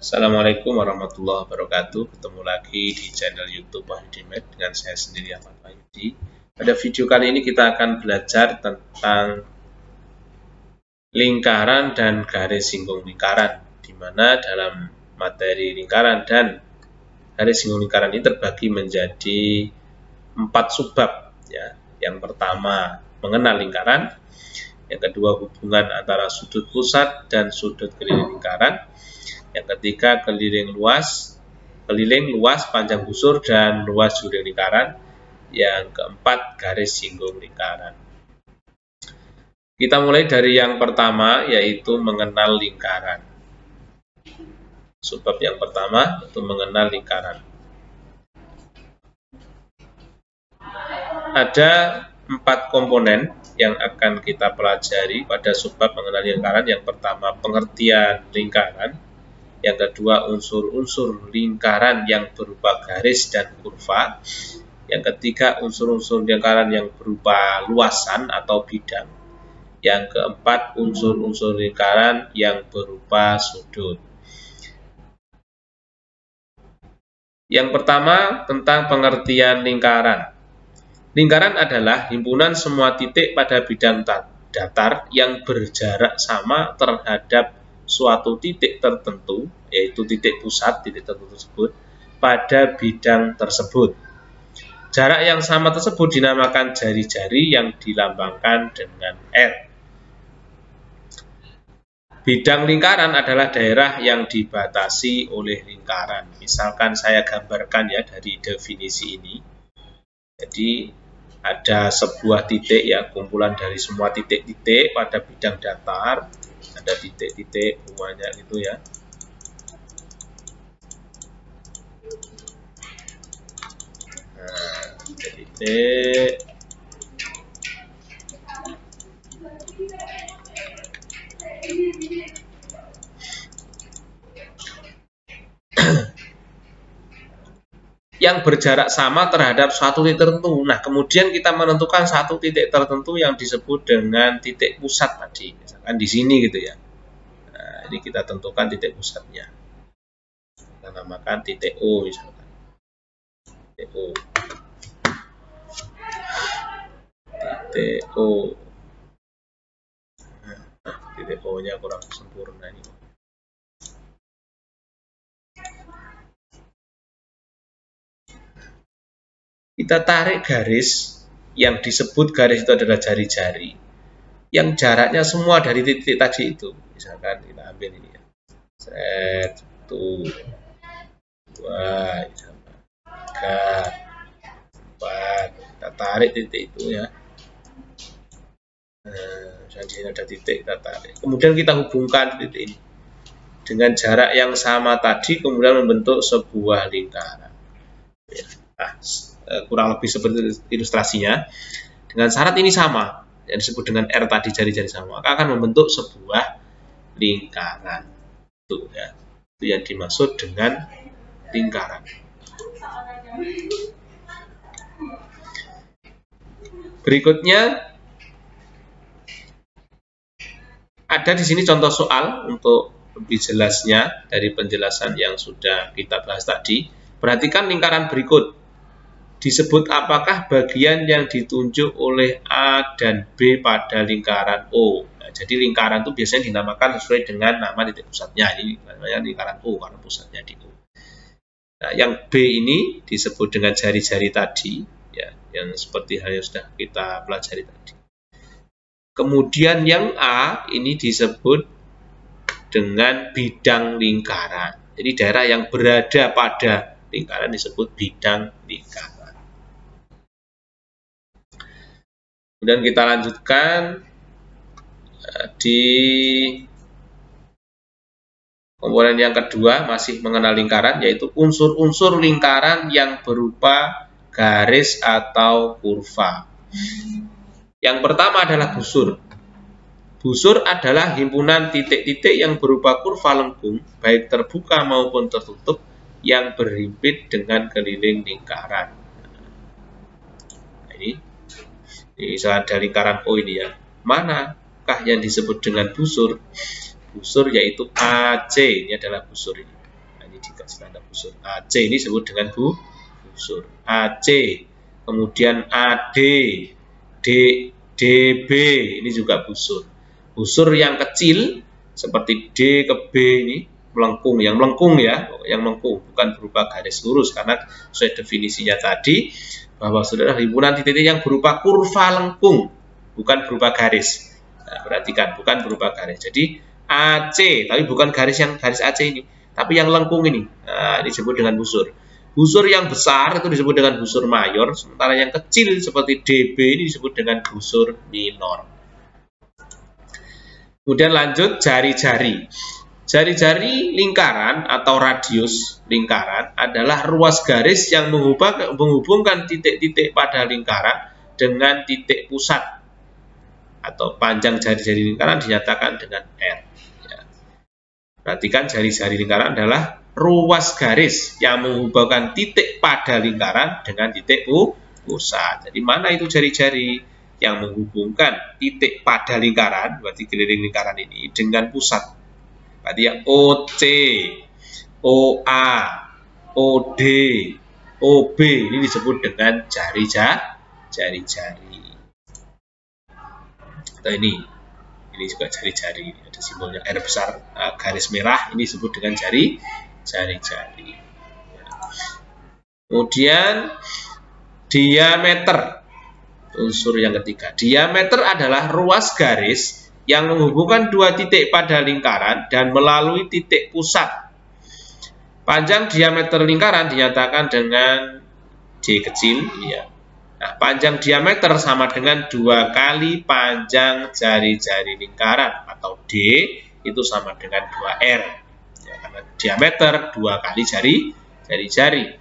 Assalamualaikum warahmatullahi wabarakatuh. Ketemu lagi di channel YouTube Wahyudimed dengan saya sendiri Ahmad Wahyudi. Pada video kali ini kita akan belajar tentang lingkaran dan garis singgung lingkaran, di mana dalam materi lingkaran dan garis singgung lingkaran ini terbagi menjadi 4 subbab. Ya. Yang pertama mengenal lingkaran, yang kedua hubungan antara sudut pusat dan sudut keliling lingkaran. Yang ketiga keliling luas, panjang busur dan luas juring lingkaran. Yang keempat garis singgung lingkaran. Kita mulai dari yang pertama, yaitu mengenal lingkaran. Subbab yang pertama itu mengenal lingkaran. Ada 4 komponen yang akan kita pelajari pada subbab mengenal lingkaran. Yang pertama pengertian lingkaran. Yang kedua unsur-unsur lingkaran yang berupa garis dan kurva. Yang ketiga unsur-unsur lingkaran yang berupa luasan atau bidang. Yang keempat unsur-unsur lingkaran yang berupa sudut. Yang pertama tentang pengertian lingkaran. Lingkaran adalah himpunan semua titik pada bidang datar yang berjarak sama terhadap suatu titik tertentu, yaitu titik pusat titik tertentu tersebut, pada bidang tersebut. Jarak yang sama tersebut dinamakan jari-jari yang dilambangkan dengan R. Bidang lingkaran adalah daerah yang dibatasi oleh lingkaran. Misalkan saya gambarkan ya dari definisi ini. Jadi ada sebuah titik ya, kumpulan dari semua titik-titik pada bidang datar. Ada titik-titik banyak gitu ya. Nah, titik-titik. Yang berjarak sama terhadap suatu titik tertentu. Nah, kemudian kita menentukan satu titik tertentu yang disebut dengan titik pusat tadi. Misalkan di sini gitu ya. Nah, ini kita tentukan titik pusatnya. Kita namakan titik O misalkan. Titik O. Titik O. Nah, titik O-nya kurang sempurna ini. Kita tarik garis, yang disebut garis itu adalah jari-jari, yang jaraknya semua dari titik tadi itu. Misalkan kita ambil ini ya, 1, 2, 3, 4, kita tarik titik itu ya. Nah, di sini ada titik, kita tarik. Kemudian kita hubungkan titik ini dengan jarak yang sama tadi, kemudian membentuk sebuah lingkaran. Nah, kurang lebih seperti ilustrasinya. Dengan syarat ini sama, yang disebut dengan R tadi, jari-jari sama, maka akan membentuk sebuah lingkaran. Itu ya, itu yang dimaksud dengan lingkaran. Berikutnya ada di sini contoh soal untuk lebih jelasnya dari penjelasan yang sudah kita bahas tadi. Perhatikan lingkaran berikut. Disebut apakah bagian yang ditunjuk oleh A dan B pada lingkaran O. Nah, jadi lingkaran itu biasanya dinamakan sesuai dengan nama titik pusatnya. Ini namanya lingkaran O karena pusatnya di O. Nah, yang B ini disebut dengan jari-jari tadi, ya, yang seperti hal yang sudah kita pelajari tadi. Kemudian yang A ini disebut dengan bidang lingkaran. Jadi daerah yang berada pada lingkaran disebut bidang lingkaran. Kemudian kita lanjutkan di komponen yang kedua, masih mengenal lingkaran, yaitu unsur-unsur lingkaran yang berupa garis atau kurva. Yang pertama adalah busur. Busur adalah himpunan titik-titik yang berupa kurva lengkung, baik terbuka maupun tertutup, yang berhimpit dengan keliling lingkaran. Nah, ini misalnya ada lingkaran O ini ya. Manakah yang disebut dengan busur? Busur yaitu AC, ini adalah busur ini. dikasih tanda busur. AC ini disebut dengan busur. AC, kemudian AD, DB ini juga busur. Busur yang kecil seperti D ke B ini melengkung, yang melengkung ya, yang melengkung, bukan berupa garis lurus, karena sesuai definisinya tadi bahwa saudara himpunan titik-titik yang berupa kurva lengkung, bukan berupa garis. Nah, perhatikan, bukan berupa garis. Jadi AC, tapi bukan garis yang garis AC ini, tapi yang lengkung ini. Nah, ini disebut dengan busur. Busur yang besar itu disebut dengan busur mayor, sementara yang kecil seperti DB ini disebut dengan busur minor. Kemudian lanjut jari-jari. Jari-jari lingkaran atau radius lingkaran adalah ruas garis yang menghubungkan titik-titik pada lingkaran dengan titik pusat, atau panjang jari-jari lingkaran dinyatakan dengan R. Ya. Perhatikan, jari-jari lingkaran adalah ruas garis yang menghubungkan titik pada lingkaran dengan titik pusat. Jadi mana itu jari-jari yang menghubungkan titik pada lingkaran, berarti keliling lingkaran ini, dengan pusat? Berarti ya OC, OA, OD, OB ini disebut dengan jari-jari. Atau ini juga jari-jari, ada simbolnya R besar, garis merah, ini disebut dengan jari-jari. Kemudian diameter, unsur yang ketiga. Diameter adalah ruas garis yang menghubungkan dua titik pada lingkaran dan melalui titik pusat. Panjang diameter lingkaran dinyatakan dengan D kecil, ya. Nah, panjang diameter sama dengan 2 kali panjang jari-jari lingkaran, atau D itu sama dengan 2R. Ya, karena diameter 2 kali jari-jari.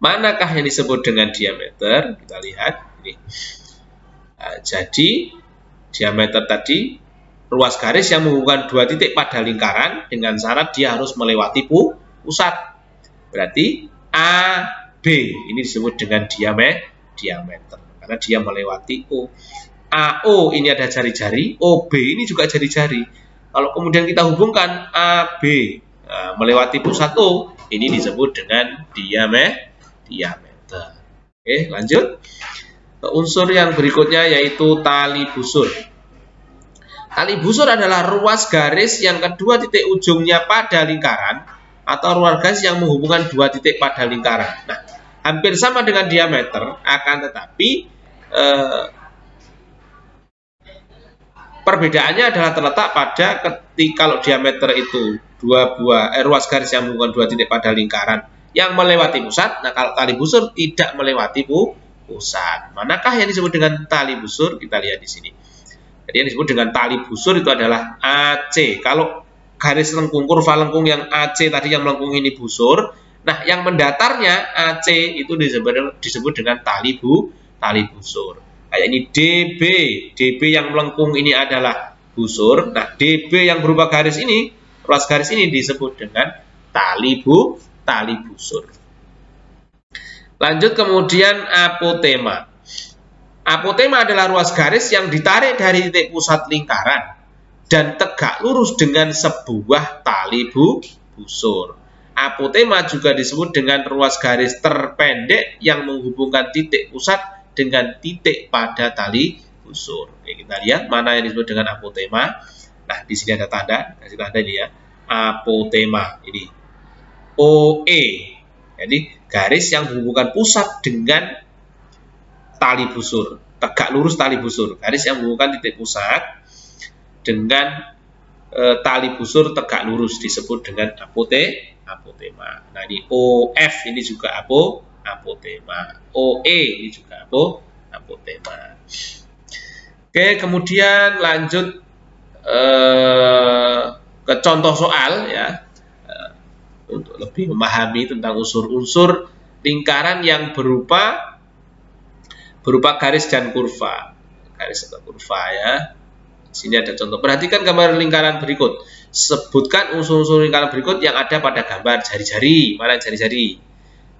Manakah yang disebut dengan diameter? Kita lihat ini. Nah, jadi diameter tadi ruas garis yang menghubungkan dua titik pada lingkaran dengan syarat dia harus melewati pusat. Berarti AB ini disebut dengan diameter karena dia melewati O. AO ini ada jari-jari, OB ini juga jari-jari. Kalau kemudian kita hubungkan AB melewati pusat O, ini disebut dengan diameter. Oke, lanjut. Unsur yang berikutnya yaitu tali busur. Tali busur adalah ruas garis yang kedua titik ujungnya pada lingkaran atau ruas garis yang menghubungkan dua titik pada lingkaran. Nah, hampir sama dengan diameter, akan tetapi perbedaannya adalah terletak pada ketika kalau diameter itu ruas garis yang menghubungkan dua titik pada lingkaran yang melewati pusat. Nah, kalau tali busur tidak melewati pusat. Manakah yang disebut dengan tali busur? Kita lihat di sini. Jadi yang disebut dengan tali busur itu adalah AC. Kalau garis lengkung, kurva lengkung yang AC tadi yang melengkung ini busur. Nah, yang mendatarnya AC itu disebut dengan tali busur. Kayak ini DB yang melengkung ini adalah busur. Nah, DB yang berupa garis ini, ruas garis ini disebut dengan tali busur. Lanjut kemudian apotema. Apotema adalah ruas garis yang ditarik dari titik pusat lingkaran dan tegak lurus dengan sebuah tali busur. Apotema juga disebut dengan ruas garis terpendek yang menghubungkan titik pusat dengan titik pada tali busur. Oke, kita lihat mana yang disebut dengan apotema. Nah, di sini ada tanda, kasih tanda ini ya. Apotema ini OE. Jadi garis yang menghubungkan pusat dengan tali busur, tegak lurus tali busur. Garis yang menghubungkan titik pusat dengan tali busur tegak lurus disebut dengan apotema. Nah, ini OF ini juga apotema. OE ini juga apotema. Oke, kemudian lanjut ke contoh soal ya. Untuk lebih memahami tentang unsur-unsur lingkaran yang berupa garis dan kurva. Garis atau kurva ya. Sini ada contoh. Perhatikan gambar lingkaran berikut. Sebutkan unsur-unsur lingkaran berikut yang ada pada gambar jari-jari. Mana jari-jari?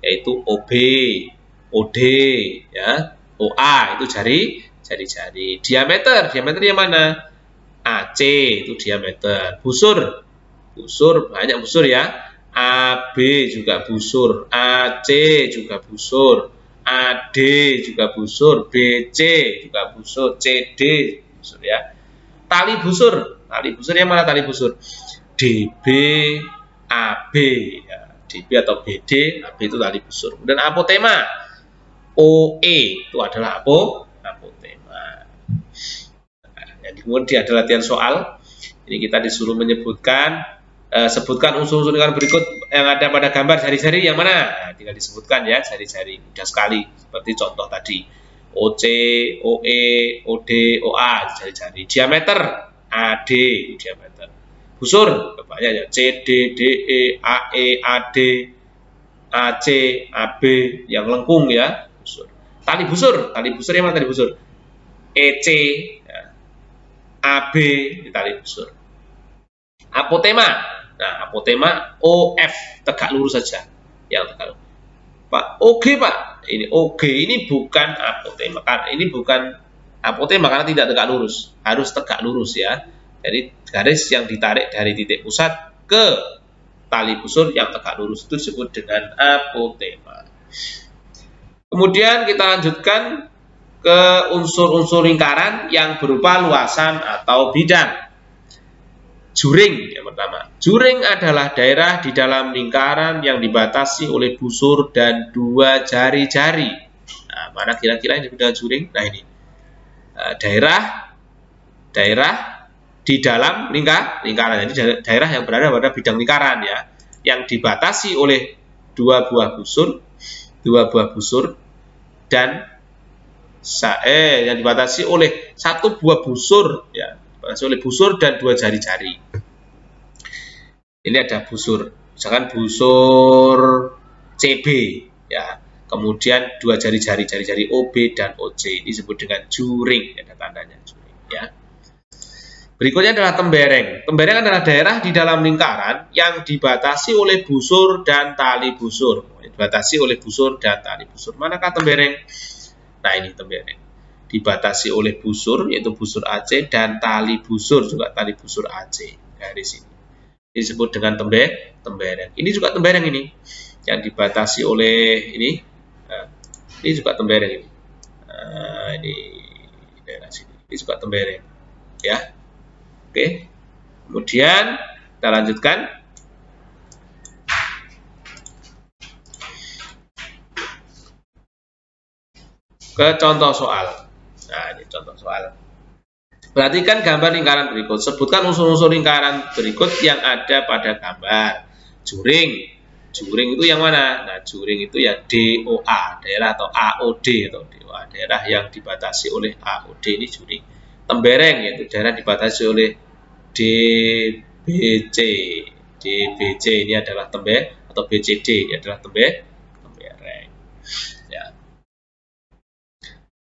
Yaitu OB, OD, ya, OA itu jari-jari. Diameter yang mana? AC itu diameter. Busur banyak busur ya. AB juga busur, AC juga busur, AD juga busur, BC juga busur, CD busur ya. Tali busur yang mana tali busur? DB, AB ya. DB atau BD, AB itu tali busur. Kemudian apotema, OE itu adalah apotema. Nah, kemudian ada latihan soal. Ini kita disuruh menyebutkan sebutkan unsur-unsur lingkaran berikut yang ada pada gambar jari-jari yang mana? Nah, tinggal disebutkan ya jari-jari. Mudah sekali seperti contoh tadi. OC, OE, OD, OA jari-jari. Diameter AD diameter. Busur banyak ya CD, DE, AE, AD, AC, AB yang lengkung ya busur. Tali busur yang mana tali busur? EC, ya. AB tali busur. Apotema. Nah, apotema OF tegak lurus saja. Yang tegak lurus. Pak, OG Pak. Ini OG ini bukan apotema. Ini bukan apotema karena tidak tegak lurus. Harus tegak lurus ya. Jadi garis yang ditarik dari titik pusat ke tali busur yang tegak lurus itu disebut dengan apotema. Kemudian kita lanjutkan ke unsur-unsur lingkaran yang berupa luasan atau bidang. Juring yang pertama. Juring adalah daerah di dalam lingkaran yang dibatasi oleh busur dan dua jari-jari. Nah, mana kira-kira yang disebut juring? Nah, ini. Daerah di dalam lingkaran. Jadi daerah yang berada pada bidang lingkaran ya, yang dibatasi oleh dua buah busur dan yang dibatasi oleh satu buah busur ya. Oleh busur dan dua jari-jari. Ini ada busur, misalkan busur CB ya. Kemudian dua jari-jari OB dan OC ini disebut dengan juring, ada tandanya juring ya. Berikutnya adalah tembereng. Tembereng adalah daerah di dalam lingkaran yang dibatasi oleh busur dan tali busur. Dibatasi oleh busur dan tali busur. Manakah tembereng? Nah, ini tembereng. Dibatasi oleh busur, yaitu busur AC, dan tali busur, juga tali busur AC. Garis ini disebut dengan tembereng. Ini juga tembereng ini, yang dibatasi oleh ini juga tembereng ini. Ini daerah sini, ini juga tembereng, ya. Oke, kemudian kita lanjutkan. Ke contoh soal. Nah, ini contoh soal. Perhatikan gambar lingkaran berikut. Sebutkan unsur-unsur lingkaran berikut yang ada pada gambar. Juring. Juring itu yang mana? Nah, juring itu ya DOA, daerah atau AOD atau DOA, daerah yang dibatasi oleh AOD ini juring. Tembereng yaitu daerah dibatasi oleh DBC. DBC ini adalah tembereng atau BCD ini adalah tembereng. Ya.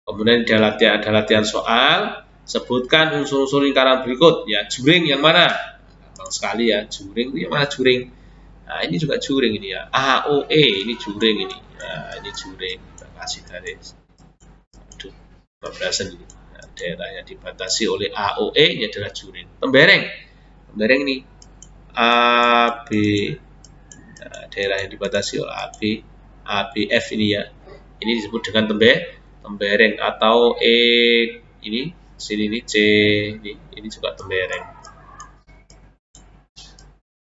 Kemudian ada latihan soal, sebutkan unsur-unsur lingkaran berikut. Ya, juring yang mana? Gampang sekali ya, juring itu yang mana juring? Nah, ini juga juring ini ya. AOE ini juring ini. Nah, ini juring. Kita kasih garis. Aduh, bablasan ini. Nah, daerah yang dibatasi oleh AOE ini adalah juring. Tembereng. Tembereng ini AB. Nah, daerah yang dibatasi oleh AB, ABF ini ya. Ini disebut dengan tembereng atau ini sini ini C ini juga tembereng.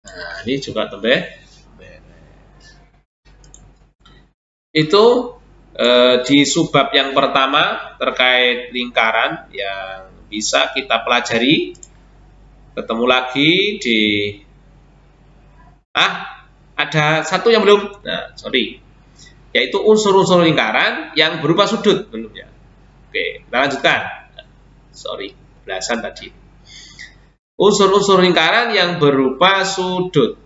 Nah, ini juga tembereng. Itu di subbab yang pertama terkait lingkaran yang bisa kita pelajari. Ketemu lagi di ada satu yang belum. Nah, sorry. Yaitu unsur-unsur lingkaran yang berupa sudut belumnya. Oke, kita lanjutkan. Sorry, belasan tadi. Unsur-unsur lingkaran yang berupa sudut.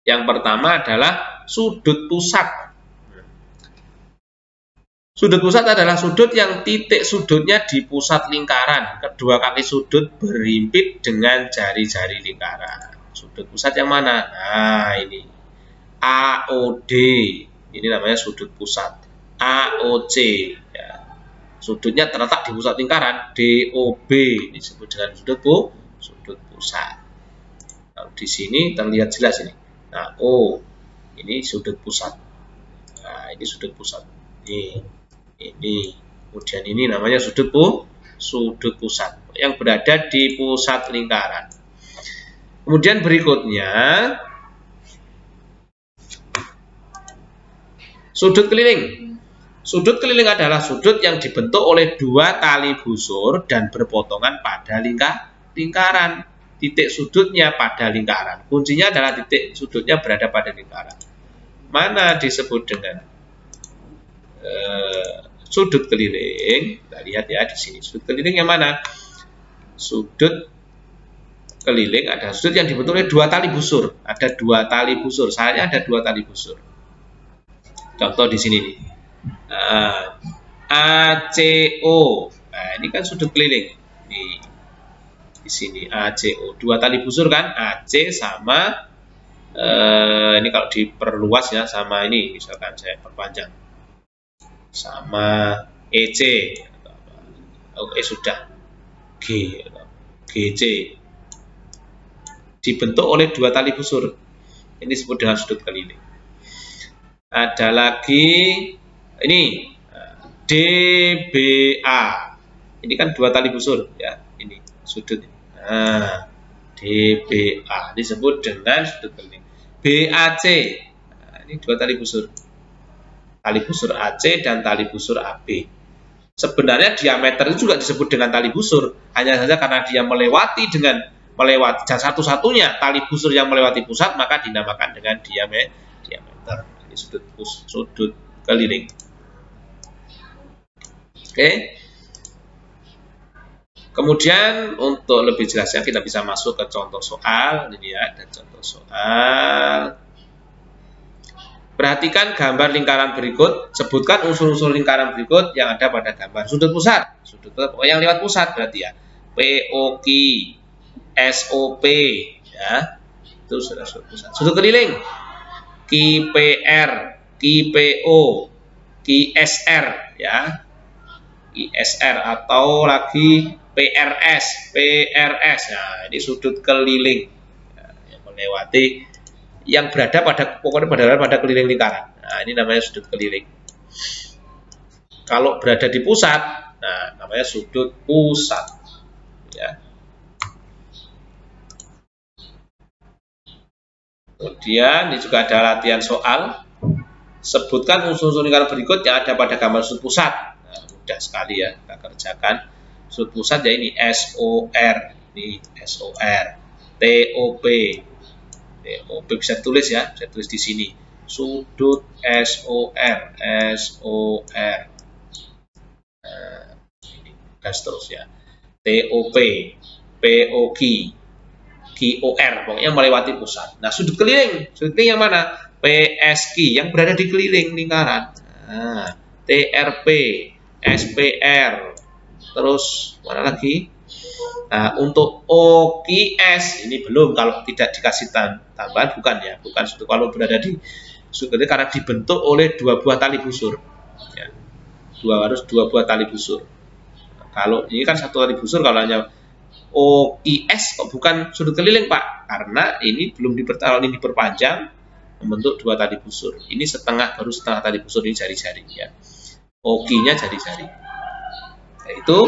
Yang pertama adalah sudut pusat. Sudut pusat adalah sudut yang titik sudutnya di pusat lingkaran. Kedua kaki sudut berhimpit dengan jari-jari lingkaran. Sudut pusat yang mana? Nah, ini. AOD, ini namanya sudut pusat. AOC, ya. Sudutnya terletak di pusat lingkaran. DOB, disebut dengan sudut pusat. Nah, di sini terlihat jelas ini. Nah, oh, ini sudut pusat. Nah, ini sudut pusat. Ini. Kemudian ini namanya sudut pusat yang berada di pusat lingkaran. Kemudian berikutnya sudut keliling. Sudut keliling adalah sudut yang dibentuk oleh dua tali busur dan berpotongan pada lingkaran. Titik sudutnya pada lingkaran. Kuncinya adalah titik sudutnya berada pada lingkaran. Mana disebut dengan sudut keliling? Kita lihat ya di sini. Sudut keliling yang mana? Sudut keliling adalah sudut yang dibentuk oleh dua tali busur. Ada dua tali busur. Saya ada dua tali busur. Contoh di sini nih. ACO. Nah, ini kan sudut keliling. Di sini ACO. Dua tali busur kan? AC sama ini kalau diperluas ya sama ini, misalkan saya perpanjang. Sama EC. Oke, sudah. GC. Dibentuk oleh dua tali busur. Ini disebut dengan sudut keliling. Ada lagi ini DBA. Ini kan dua tali busur ya, ini sudut. Nah, DBA disebut dengan sudut keliling. BAC. Nah, ini dua tali busur. Tali busur AC dan tali busur AB. Sebenarnya diameter itu juga disebut dengan tali busur, hanya saja karena dia melewati dan satu-satunya tali busur yang melewati pusat, maka dinamakan dengan diameter. Ini sudut keliling. Oke. Kemudian untuk lebih jelasnya kita bisa masuk ke contoh soal. Ini ya, ada contoh soal. Perhatikan gambar lingkaran berikut. Sebutkan unsur-unsur lingkaran berikut yang ada pada gambar sudut pusat. Sudut yang lewat pusat berarti ya. POQ, SOP, ya. Itu sudah sudut pusat. Sudut keliling. QPR, QPO, QSR, ya. ISR atau lagi PRS. Nah, ini sudut keliling yang melewati, yang berada pada keliling lingkaran. Nah, ini namanya sudut keliling. Kalau berada di pusat, nah namanya sudut pusat. Ya. Kemudian ini juga ada latihan soal. Sebutkan unsur-unsur lingkaran berikut yang ada pada gambar sudut pusat. Mudah sekali ya kita kerjakan. Sudut pusat ya ini SOR, ini SOR, TOP bisa tulis ya, bisa tulis di sini. Sudut SOR, ini gas terus ya. TOP, POQ, QOR, pokoknya melewati pusat. Nah, sudut keliling yang mana? PSQ yang berada di keliling lingkaran. Nah, TRP, SPR, terus mana lagi? Nah, untuk OQS ini belum, kalau tidak dikasih tambahan bukan ya, bukan sudut kalau berada di sudut karena dibentuk oleh dua buah tali busur. Ya. Harus dua buah tali busur. Nah, kalau ini kan satu tali busur, kalau hanya OQS kok bukan sudut keliling Pak? Karena ini belum diperpanjang membentuk dua tali busur. Ini baru setengah tali busur, ini jari-jari ya. OQ-nya jari-jari. Yaitu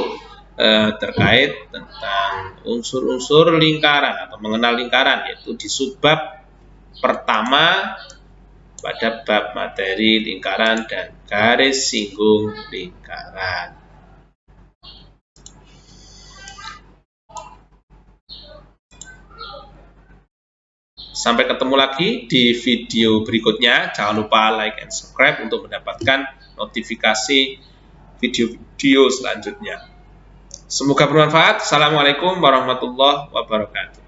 terkait tentang unsur-unsur lingkaran atau mengenal lingkaran, yaitu di subbab pertama pada bab materi lingkaran dan garis singgung lingkaran. Sampai ketemu lagi di video berikutnya. Jangan lupa like and subscribe untuk mendapatkan notifikasi video-video selanjutnya. Semoga bermanfaat. Assalamualaikum warahmatullahi wabarakatuh.